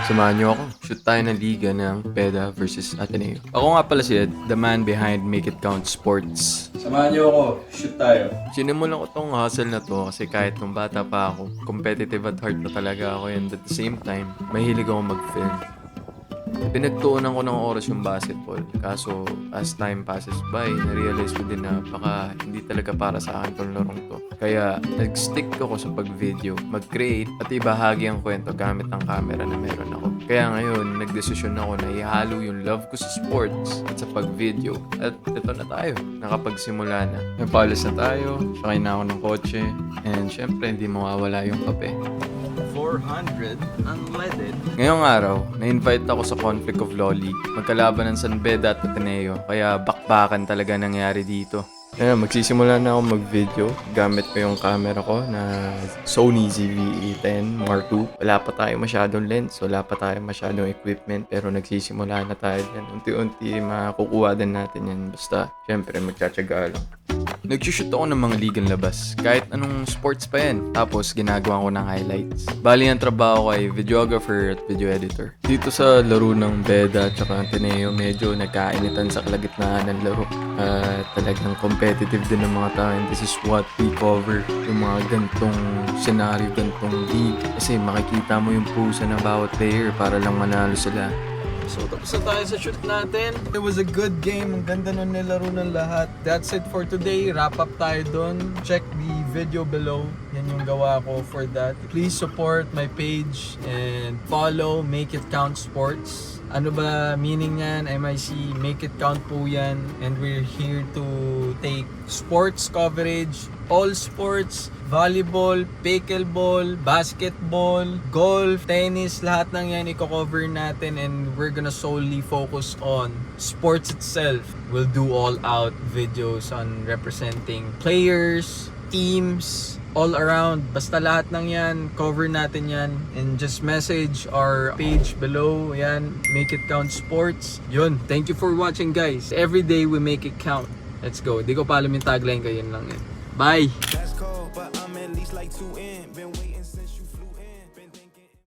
Samahan niyo ako. Shoot tayo ng liga ng Beda versus Ateneo. Ako nga pala si Ed, the man behind Make It Count Sports. Samahan niyo ako. Shoot tayo. Sinimulan ko tong hustle na to kasi kahit nung bata pa ako, competitive at heart na talaga ako, and at the same time, mahilig ako mag-film. Pinagtuunan ko ng oras yung basketball. Kaso, as time passes by, na-realize ko din na baka hindi talaga para sa akin tong larong to. Kaya, nag-stick ako sa pag-video, mag-create, at ibahagi ang kwento gamit ang camera na meron ako. Kaya ngayon, nagdesisyon ako na ihalo yung love ko sa sports at sa pag-video. At ito na tayo. Nakapagsimula na. Napalas na tayo, sakay na ako ng kotse, and syempre, hindi mawawala yung kape. 400 unleaded. Ngayong araw, na-invite ako sa Conflict of Law League. Magkalaban ng San Beda at Ateneo, kaya bakbakan talaga nangyari dito. Ayun, magsisimula na ako mag-video. Gamit ko yung camera ko na Sony ZV-E10 Mark II. Wala pa tayo masyadong lens, wala pa tayo masyadong equipment, pero nagsisimula na tayo dyan. Unti-unti makukuha din natin yan. Basta, syempre, magtsatsaga lang. Nagsushoot ako ng mga ligang labas, kahit anong sports pa yan. Tapos ginagawa ko ng highlights. Bali ang trabaho ko ay videographer at video editor. Dito sa laro ng Beda at saka Ateneo, medyo nagkainitan sa kalagitnaan ng laro. Talagang competitive din ng mga tao, and this is what we cover. Yung mga gantong scenario, gantong league. Kasi makikita mo yung pusa ng bawat player para lang manalo sila. So, tapos na tayo sa shoot natin. It was a good game. Ang ganda nun nilaro ng lahat. That's it for today. Wrap up tayo dun. Check the video below. Yan yung gawa ko for that. Please support my page and follow Make It Count Sports. Ano ba meaning yan? MIC, Make It Count po yan. And we're here to take sports coverage, all sports, volleyball, pickleball, basketball, golf, tennis, lahat ng yan i-cover natin, and we're gonna solely focus on sports itself. We'll do all-out videos on representing players, teams, all around. Basta lahat ng yan, cover natin yan. And just message our page below. Yan, Make It Count Sports. Yun, thank you for watching, guys. Every day we make it count. Let's go. Di ko pa alam yung tagline ko, yun lang yun. Bye! That's cold, but I'm at least like 2 in. Been